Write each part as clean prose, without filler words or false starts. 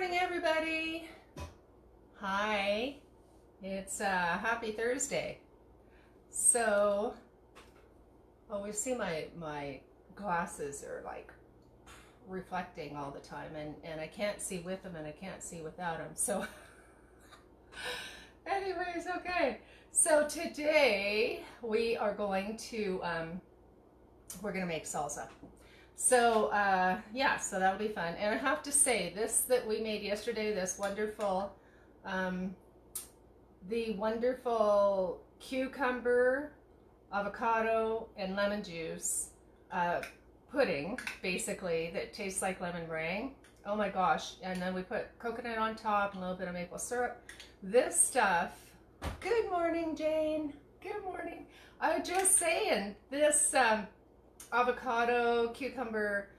morning, everybody. Hi. It's happy Thursday. So, we see my glasses are like reflecting all the time, and I can't see with them and I can't see without them. So, anyways, okay. So today we are going to we're gonna make salsa. So yeah, so that'll be fun. And I have to say, this that we made yesterday, this wonderful, the wonderful cucumber, avocado, and lemon juice pudding, basically, that tastes like lemon meringue. Oh my gosh. And then we put coconut on top and a little bit of maple syrup. This stuff, good morning, Jane. Good morning. I was just saying, this avocado cucumber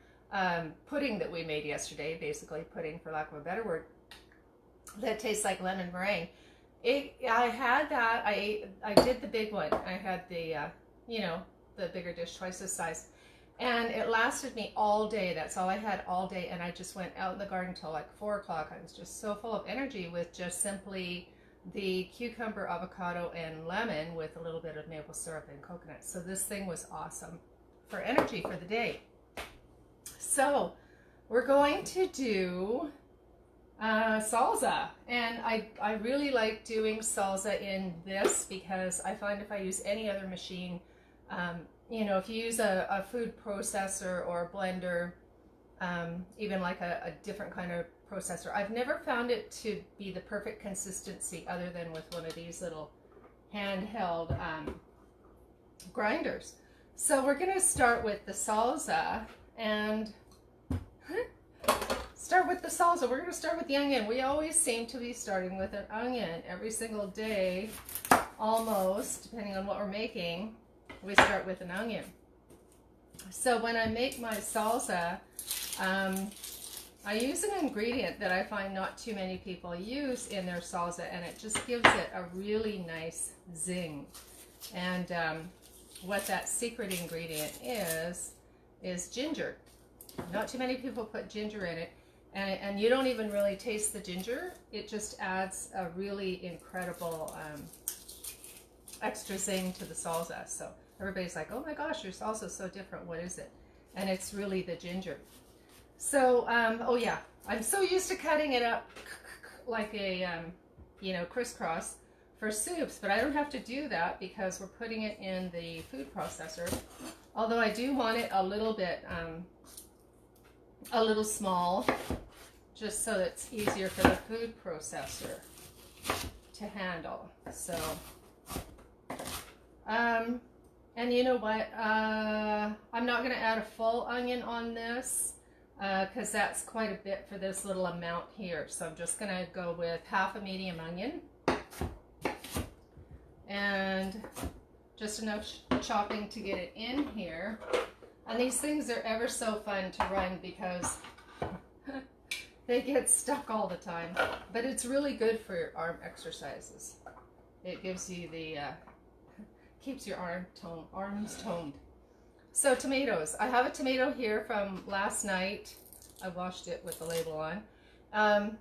pudding that we made yesterday, basically pudding for lack of a better word, that tastes like lemon meringue. I had that. I did the big one. I had the the bigger dish, twice this size, and it lasted me all day. That's all I had all day, and I just went out in the garden till like 4 o'clock. I was just so full of energy with just simply the cucumber, avocado, and lemon with a little bit of maple syrup and coconut. So this thing was awesome for energy for the day. So we're going to do salsa, and I really like doing salsa in this because I find if I use any other machine, if you use a food processor or a blender, even like a different kind of processor, I've never found it to be the perfect consistency other than with one of these little handheld grinders. So we're going to start with the salsa, and we're going to start with the onion. We always seem to be starting with an onion every single day, almost, depending on what we're making. We start with an onion. So when I make my salsa, I use an ingredient that I find not too many people use in their salsa, and it just gives it a really nice zing. And what that secret ingredient is ginger. Not too many people put ginger in it, and you don't even really taste the ginger. It just adds a really incredible extra zing to the salsa. So everybody's like, oh my gosh, your salsa is so different, what is it? And it's really the ginger. So oh yeah, I'm so used to cutting it up like a crisscross for soups, but I don't have to do that because we're putting it in the food processor. Although I do want it a little bit, a little small, just so it's easier for the food processor to handle. So, and you know what? I'm not going to add a full onion on this because that's quite a bit for this little amount here. So I'm just going to go with half a medium onion. And just enough chopping to get it in here. And these things are ever so fun to run because they get stuck all the time. But it's really good for your arm exercises. It gives you the, keeps your arms toned. So tomatoes. I have a tomato here from last night. I washed it with the label on.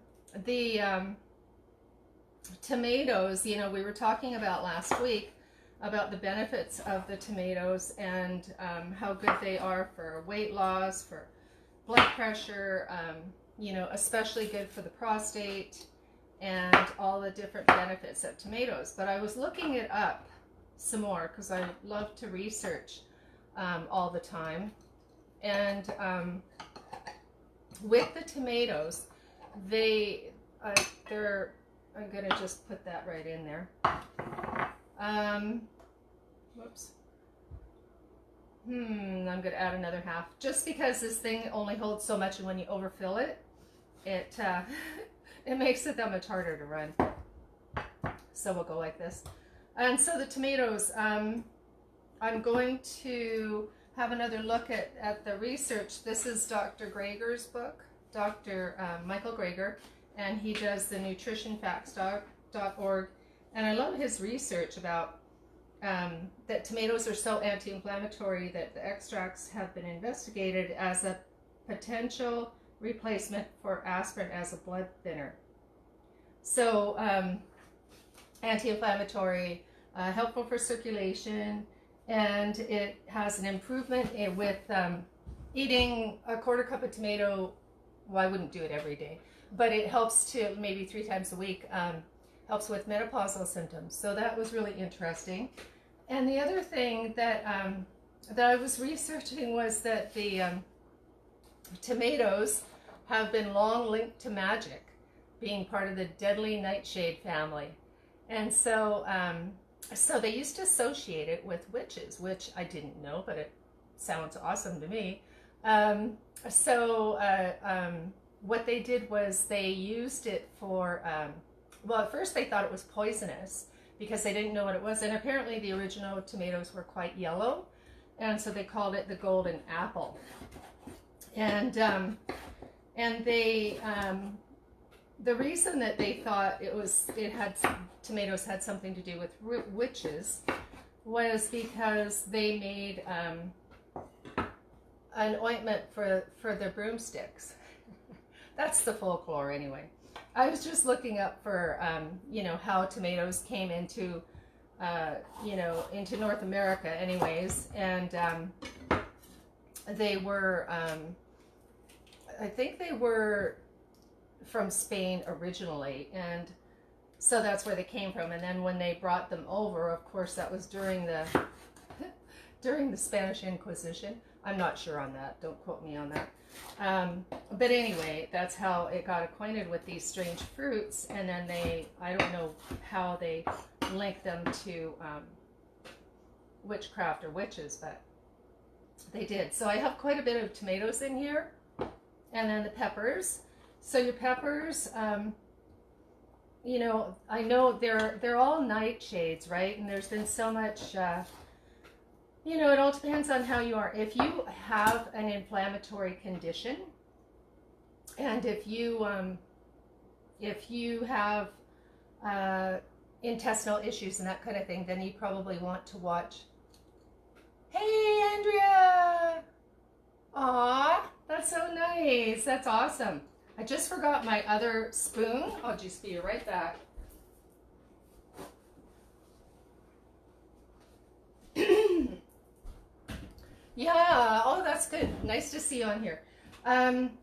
Tomatoes, we were talking about last week about the benefits of the tomatoes and how good they are for weight loss, for blood pressure, especially good for the prostate and all the different benefits of tomatoes. But I was looking it up some more because I love to research all the time. And with the tomatoes, they're I'm going to just put that right in there. Whoops. I'm going to add another half just because this thing only holds so much, and when you overfill it, it makes it that much harder to run. So we'll go like this. And so the tomatoes, I'm going to have another look at the research. This is Dr. Greger's book, Dr. Michael Greger. And he does the nutritionfacts.org, and I love his research about that tomatoes are so anti-inflammatory that the extracts have been investigated as a potential replacement for aspirin as a blood thinner. So anti-inflammatory, helpful for circulation, and it has an improvement with eating a quarter cup of tomato. Well, I wouldn't do it every day, but it helps to maybe 3 times a week, helps with menopausal symptoms. So that was really interesting. And the other thing that I was researching was that the tomatoes have been long linked to magic, being part of the deadly nightshade family. And so so they used to associate it with witches, which I didn't know, but it sounds awesome to me. What they did was they used it for, well, at first they thought it was poisonous because they didn't know what it was. And apparently the original tomatoes were quite yellow. And so they called it the golden apple. And they, the reason that they thought tomatoes had something to do with witches was because they made an ointment for the broomsticks. That's the folklore anyway. I was just looking up for, you know, how tomatoes came into, you know, into North America anyways. And they were, I think they were from Spain originally. And so that's where they came from. And then when they brought them over, of course, that was during the Spanish Inquisition. I'm not sure on that. Don't quote me on that. But anyway, that's how it got acquainted with these strange fruits. And then I don't know how they linked them to witchcraft or witches, but they did. So I have quite a bit of tomatoes in here. And then the peppers. So your peppers, you know, I know they're all nightshades, right? And there's been so much... you know, it all depends on how you are. If you have an inflammatory condition, and if you have intestinal issues and that kind of thing, then you probably want to watch. Hey, Andrea! Aw, that's so nice. That's awesome. I just forgot my other spoon. I'll just be right back. Yeah, oh, that's good. Nice to see you on here.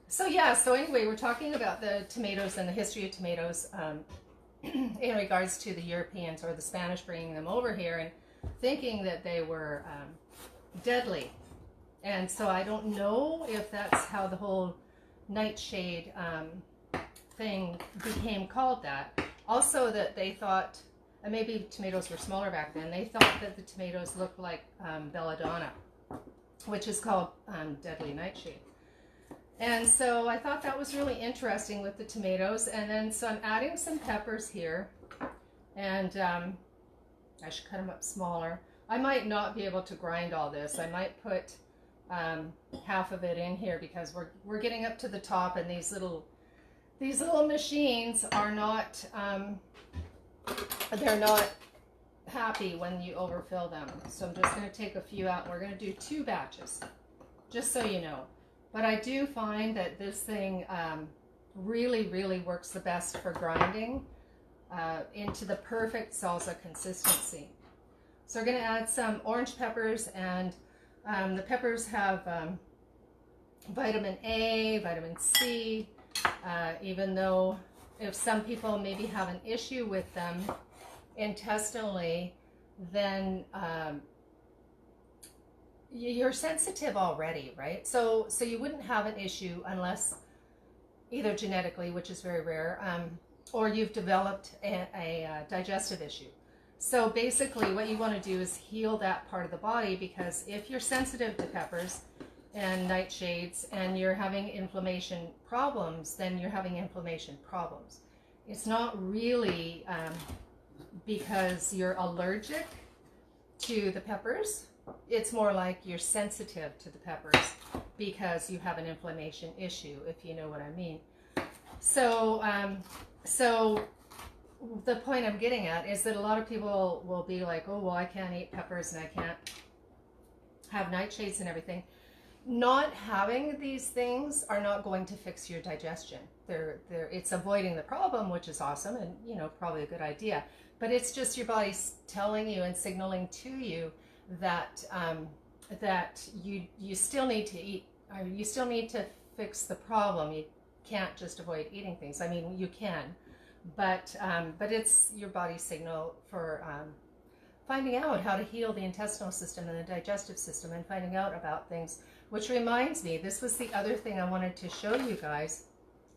So anyway, we're talking about the tomatoes and the history of tomatoes in regards to the Europeans or the Spanish bringing them over here and thinking that they were deadly. And so I don't know if that's how the whole nightshade thing became called that. Also that they thought, and maybe tomatoes were smaller back then, they thought that the tomatoes looked like belladonna, which is called deadly nightshade. And so I thought that was really interesting with the tomatoes. And then so I'm adding some peppers here, and I should cut them up smaller. I might not be able to grind all this. I might put half of it in here because we're getting up to the top, and these little machines are not they're not happy when you overfill them. So I'm just going to take a few out, and we're going to do 2 batches, just so you know. But I do find that this thing really, really works the best for grinding into the perfect salsa consistency. So we're going to add some orange peppers, and the peppers have vitamin A, vitamin C, even though if some people maybe have an issue with them intestinally, then you're sensitive already, right? So you wouldn't have an issue unless either genetically, which is very rare, or you've developed a digestive issue. So basically what you want to do is heal that part of the body, because if you're sensitive to peppers and nightshades and you're having inflammation problems, then you're having inflammation problems. It's not really because you're allergic to the peppers. It's more like you're sensitive to the peppers because you have an inflammation issue, if you know what I mean. So, so the point I'm getting at is that a lot of people will be like, oh, well, I can't eat peppers and I can't have nightshades and everything. not having these things are not going to fix your digestion. It's avoiding the problem, which is awesome and, you know, probably a good idea. But it's just your body's telling you and signaling to you that that you still need to eat, or you still need to fix the problem. You can't just avoid eating things. I mean, you can, but it's your body's signal for finding out how to heal the intestinal system and the digestive system, and finding out about things. Which reminds me, this was the other thing I wanted to show you guys.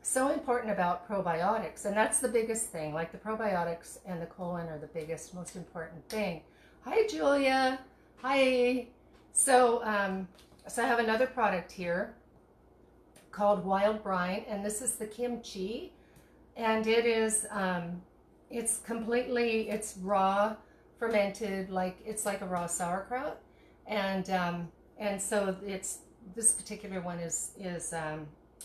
So important about probiotics, and that's the biggest thing. Like the probiotics and the colon are the biggest, most important thing. Hi, Julia. Hi. So, so I have another product here called Wild Brine, and this is the kimchi, and it is it's raw, fermented, it's like a raw sauerkraut, and so this particular one is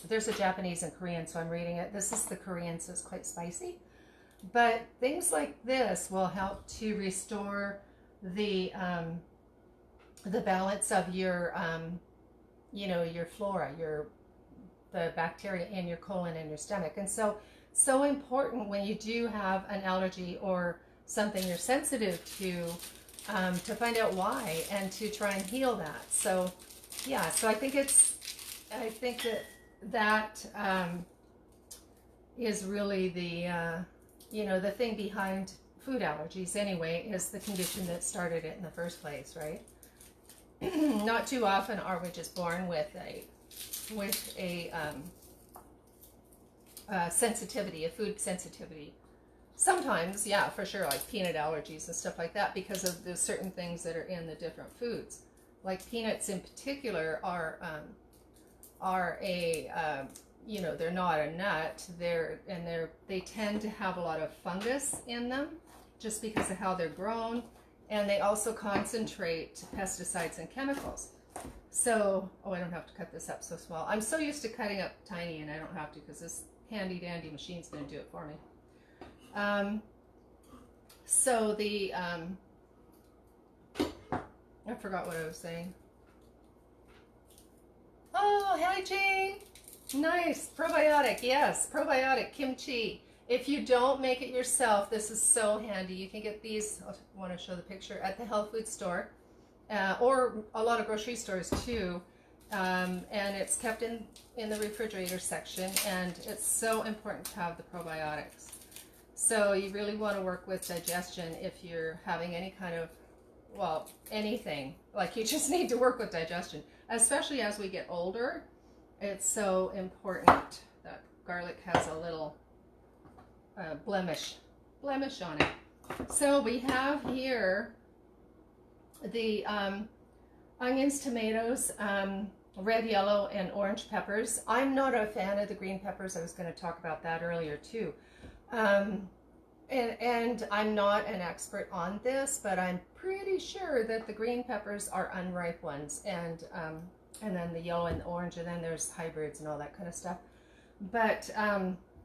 there's a Japanese and Korean, so I'm reading it. This is the Korean, so it's quite spicy. But things like this will help to restore the balance of your, you know, your flora, the bacteria in your colon and your stomach. And so important when you do have an allergy or something you're sensitive to find out why and to try and heal that. So yeah, so I think that is really the you know, the thing behind food allergies anyway, is the condition that started it in the first place, right? Not too often are we just born with a sensitivity, a food sensitivity. Sometimes, yeah, for sure, like peanut allergies and stuff like that, because of the certain things that are in the different foods. Like peanuts in particular are a you know, they're not a nut. They tend to have a lot of fungus in them, just because of how they're grown, and they also concentrate pesticides and chemicals. So, oh, I don't have to cut this up so small. I'm so used to cutting up tiny, and I don't have to, because this handy dandy machine's going to do it for me. So the I forgot what I was saying. Oh, hi Jane. Nice. Probiotic. Yes, probiotic kimchi. If you don't make it yourself, this is so handy. You can get these, I want to show the picture, at the health food store, or a lot of grocery stores too. And it's kept in the refrigerator section, and it's so important to have the probiotics. So you really want to work with digestion if you're having any kind of, well, anything. Like, you just need to work with digestion, especially as we get older. It's so important. That garlic has a little blemish on it. So we have here the onions, tomatoes, red, yellow, and orange peppers. I'm not a fan of the green peppers. I was going to talk about that earlier too. And I'm not an expert on this, but I'm pretty sure that the green peppers are unripe ones, and then the yellow and the orange, and then there's hybrids and all that kind of stuff. But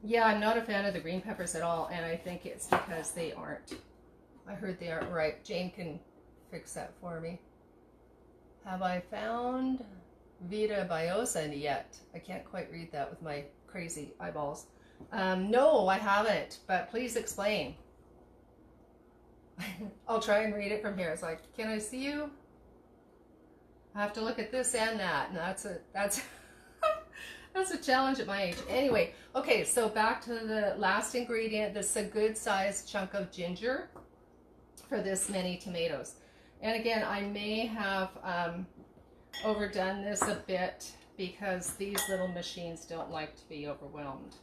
yeah, I'm not a fan of the green peppers at all, and I think it's because they aren't. I heard they aren't ripe. Jane can fix that for me. Have I found Vita Biosa yet? I can't quite read that with my crazy eyeballs. No, I haven't, but please explain. I'll try and read it from here. It's like, can I see you? I have to look at this and that, and that's that's a challenge at my age. Anyway, okay, so back to the last ingredient. This is a good sized chunk of ginger for this many tomatoes. And again, I may have overdone this a bit, because these little machines don't like to be overwhelmed.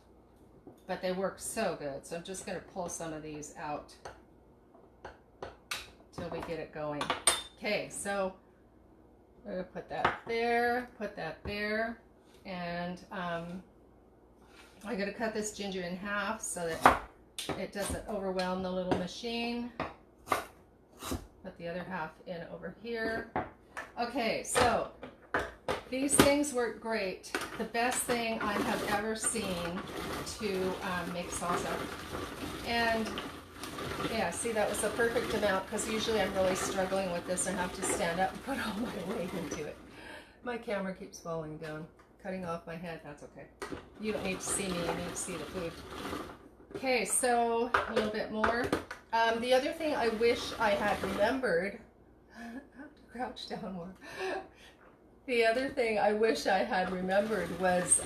But they work so good, so I'm just going to pull some of these out till we get it going. Okay, so I'm going to put that there, and I'm going to cut this ginger in half so that it doesn't overwhelm the little machine. Put the other half in over here. Okay, so these things work great. The best thing I have ever seen to make salsa. And yeah, see, that was the perfect amount, because usually I'm really struggling with this and have to stand up and put all my weight into it. My camera keeps falling down, cutting off my head. That's okay. You don't need to see me, you need to see the food. Okay, so a little bit more. The other thing I wish I had remembered, I have to crouch down more. The other thing I wish I had remembered was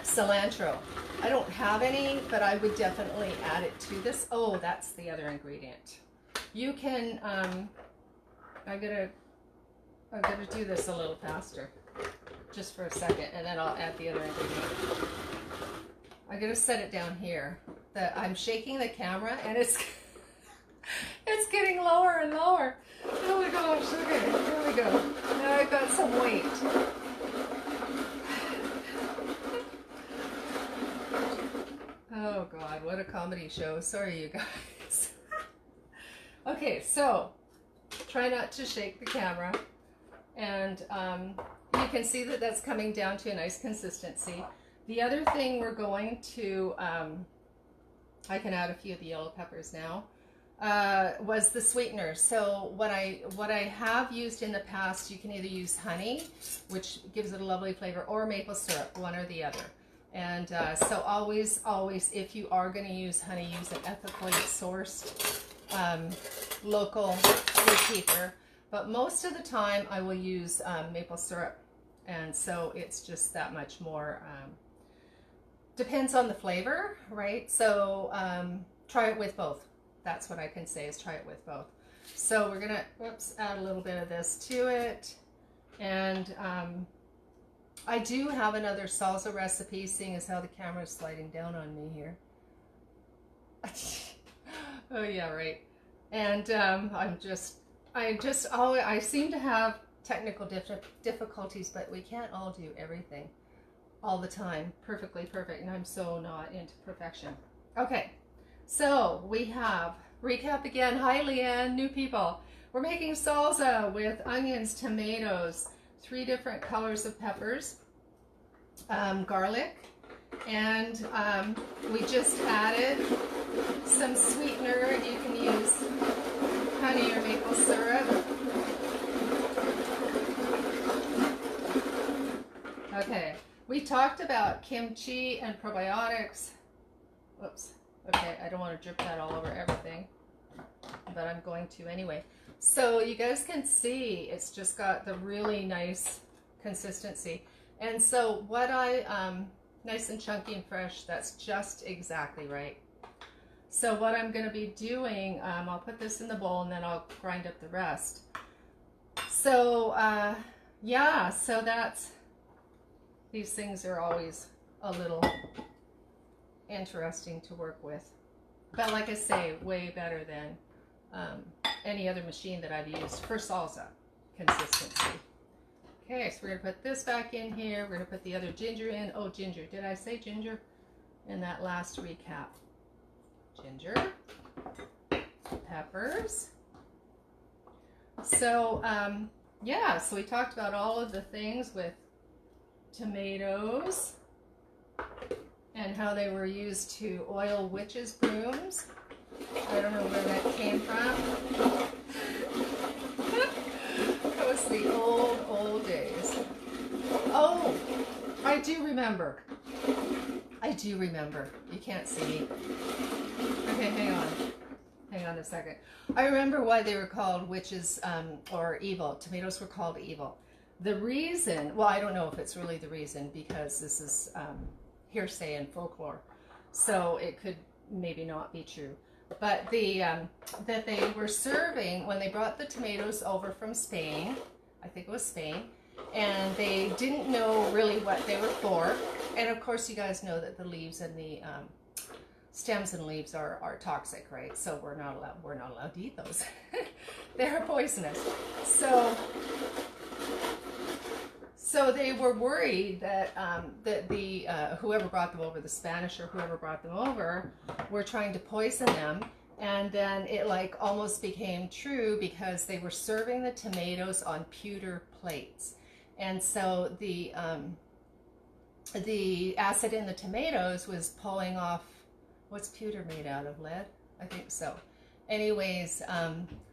cilantro. I don't have any, but I would definitely add it to this. Oh, that's the other ingredient. You can, I'm gonna do this a little faster, just for a second, and then I'll add the other ingredient. I'm gonna set it down here. I'm shaking the camera, and it's getting lower and lower. Oh my gosh, okay, here we go. Now I've got some weight. Oh God, what a comedy show. Sorry, you guys. Okay, so try not to shake the camera. And you can see that that's coming down to a nice consistency. The other thing we're going to, I can add a few of the yellow peppers now, was the sweetener. So what I have used in the past, you can either use honey, which gives it a lovely flavor, or maple syrup, one or the other. And so always, if you are going to use honey, use an ethically sourced local beekeeper. But most of the time I will use maple syrup. And so it's just that much more, depends on the flavor, right? So try it with both. That's what I can say, is try it with both. So we're going to, add a little bit of this to it. And I do have another salsa recipe, seeing as how the camera is sliding down on me here. Oh yeah, right. And I seem to have technical difficulties, but we can't all do everything all the time perfectly perfect, and I'm so not into perfection. Okay, so we have, recap again. Hi Leanne, new people. We're making salsa with onions, tomatoes, 3 different colors of peppers, garlic, and we just added some sweetener. You can use honey or maple syrup. Okay, we talked about kimchi and probiotics. Whoops. Okay, I don't want to drip that all over everything, but I'm going to anyway. So you guys can see it's just got the really nice consistency. And so what nice and chunky and fresh, that's just exactly right. So what I'm going to be doing, I'll put this in the bowl and then I'll grind up the rest. So yeah, so these things are always a little interesting to work with. But like I say, way better than any other machine that I've used for salsa consistency. Okay, so we're going to put this back in here. We're going to put the other ginger in. Oh, ginger. Did I say ginger in that last recap? Ginger, peppers. So, yeah, so we talked about all of the things with tomatoes and how they were used to oil witches' brooms. I don't know where that came from. That was the old days. Oh, I do remember. You can't see me. Okay, hang on a second. I remember why they were called witches or evil. Tomatoes were called evil. The reason, well, I don't know if it's really the reason, because this is hearsay and folklore, so it could maybe not be true. But that they were serving when they brought the tomatoes over from Spain, I think it was Spain, and they didn't know really what they were for. And of course, you guys know that the leaves and the stems and leaves are toxic, right? So we're not allowed to eat those. They're poisonous. So they were worried that that the whoever brought them over, the Spanish or whoever brought them over, were trying to poison them. And then it like almost became true, because they were serving the tomatoes on pewter plates. And so the acid in the tomatoes was pulling off, what's pewter made out of? Lead? I think so. Anyways,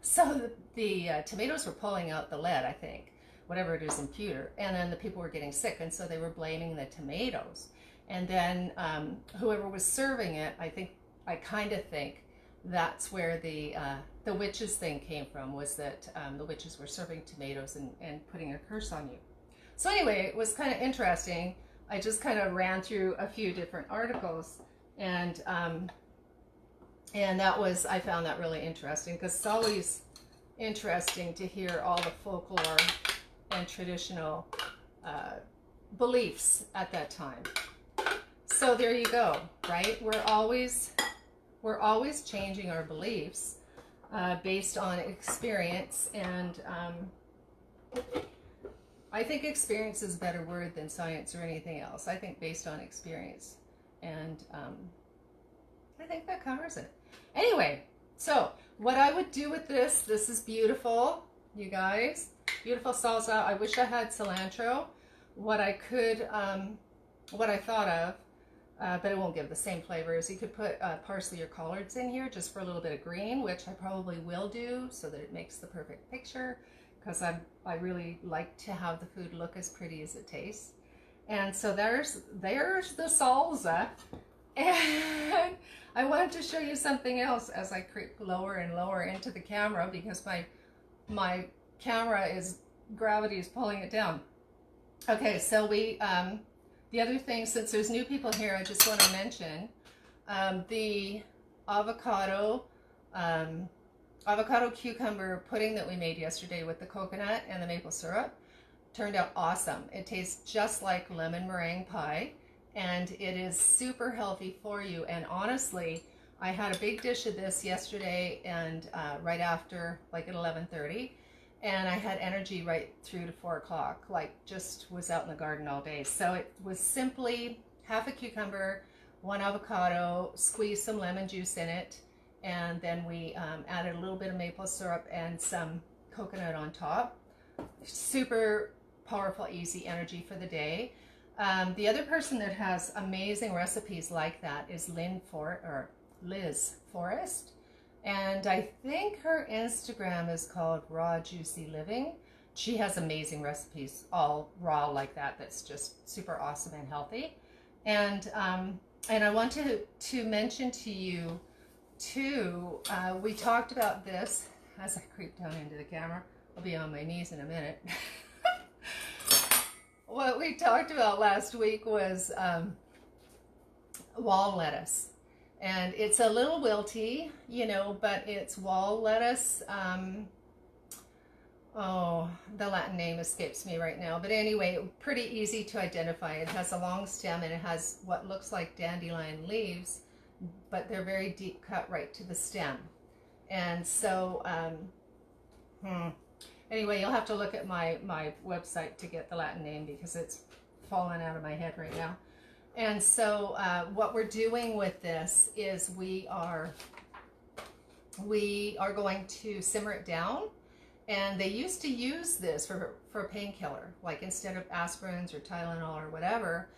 so the tomatoes were pulling out the lead, I think, whatever it is, impure. And then the people were getting sick, and so they were blaming the tomatoes. And then whoever was serving it, I kind of think that's where the witches thing came from, was that the witches were serving tomatoes and putting a curse on you. So anyway, it was kind of interesting. I just kind of ran through a few different articles, and that was, I found that really interesting, because it's always interesting to hear all the folklore and traditional beliefs at that time. So there you go, right? We're always changing our beliefs based on experience, and I think experience is a better word than science or anything else. I think based on experience, and I think that covers it. Anyway, so what I would do with this is beautiful, you guys. Beautiful salsa. I wish I had cilantro. What I thought of, but it won't give the same flavors. You could put parsley or collards in here just for a little bit of green, which I probably will do so that it makes the perfect picture, because I really like to have the food look as pretty as it tastes. And so there's the salsa. And I wanted to show you something else as I creep lower and lower into the camera, because my camera gravity is pulling it down. Okay, so the other thing, since there's new people here, I just want to mention the avocado cucumber pudding that we made yesterday with the coconut and the maple syrup turned out awesome. It tastes just like lemon meringue pie, and it is super healthy for you. And honestly, I had a big dish of this yesterday, and right after, like at 11:30, and I had energy right through to 4 o'clock, like just was out in the garden all day. So it was simply half a cucumber, 1 avocado, squeeze some lemon juice in it, and then we added a little bit of maple syrup and some coconut on top. Super powerful, easy energy for the day. The other person that has amazing recipes like that is Liz Forrest. And I think her Instagram is called Raw Juicy Living. She has amazing recipes, all raw like that. That's just super awesome and healthy. And I want to mention to you too. We talked about this as I creep down into the camera. I'll be on my knees in a minute. What we talked about last week was wall lettuce. And it's a little wilty, you know, but it's wall lettuce. Oh, the Latin name escapes me right now. But anyway, pretty easy to identify. It has a long stem, and it has what looks like dandelion leaves, but they're very deep cut right to the stem. And so, anyway, you'll have to look at my website to get the Latin name, because it's fallen out of my head right now. And so what we're doing with this is we are going to simmer it down. And they used to use this for a painkiller, like instead of aspirins or Tylenol or whatever.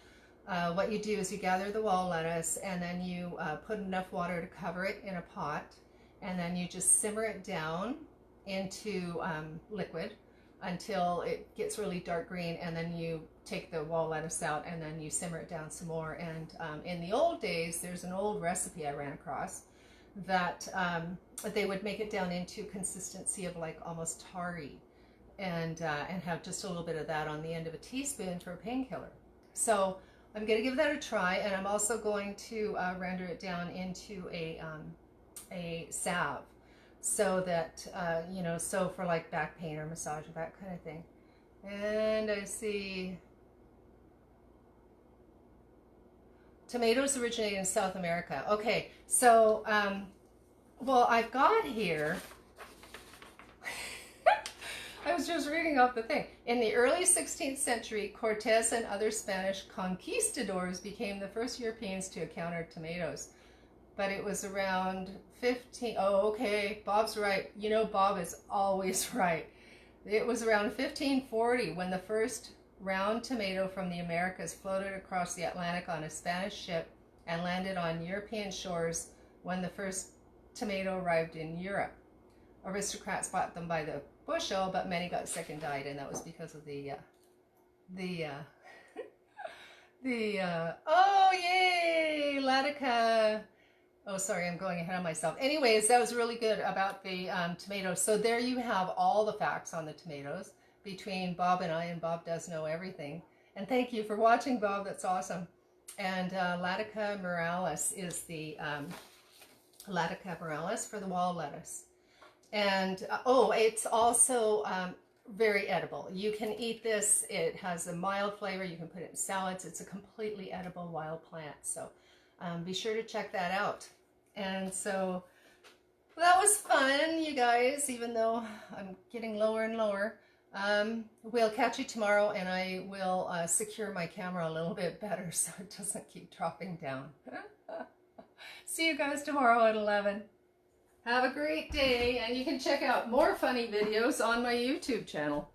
What you do is you gather the wall lettuce, and then you put enough water to cover it in a pot, and then you just simmer it down into liquid until it gets really dark green, and then you take the wall lettuce out, and then you simmer it down some more. And in the old days, there's an old recipe I ran across that they would make it down into consistency of like almost tarry, and have just a little bit of that on the end of a teaspoon for a painkiller. So I'm going to give that a try, and I'm also going to render it down into a salve, so that you know, so for like back pain or massage or that kind of thing. And I see tomatoes originate in South America. Okay, so well, I've got here I was just reading off the thing. In the early 16th century, Cortez and other Spanish conquistadors became the first Europeans to encounter tomatoes. But it was around 15... Oh, okay, Bob's right. You know, Bob is always right. It was around 1540 when the first round tomato from the Americas floated across the Atlantic on a Spanish ship and landed on European shores when the first tomato arrived in Europe. Aristocrats bought them by the bushel, but many got sick and died, and that was because of the oh yay, Latica. Oh, sorry, I'm going ahead of myself. Anyways, that was really good about the tomatoes. So there you have all the facts on the tomatoes between Bob and I, and Bob does know everything. And thank you for watching, Bob. That's awesome. And Latica moralis is the Latica moralis for the wall lettuce. And oh, it's also very edible. You can eat this. It has a mild flavor. You can put it in salads. It's a completely edible wild plant. So be sure to check that out. And so that was fun, you guys, even though I'm getting lower and lower. We'll catch you tomorrow, and I will secure my camera a little bit better so it doesn't keep dropping down. See you guys tomorrow at 11. Have a great day, and you can check out more funny videos on my YouTube channel.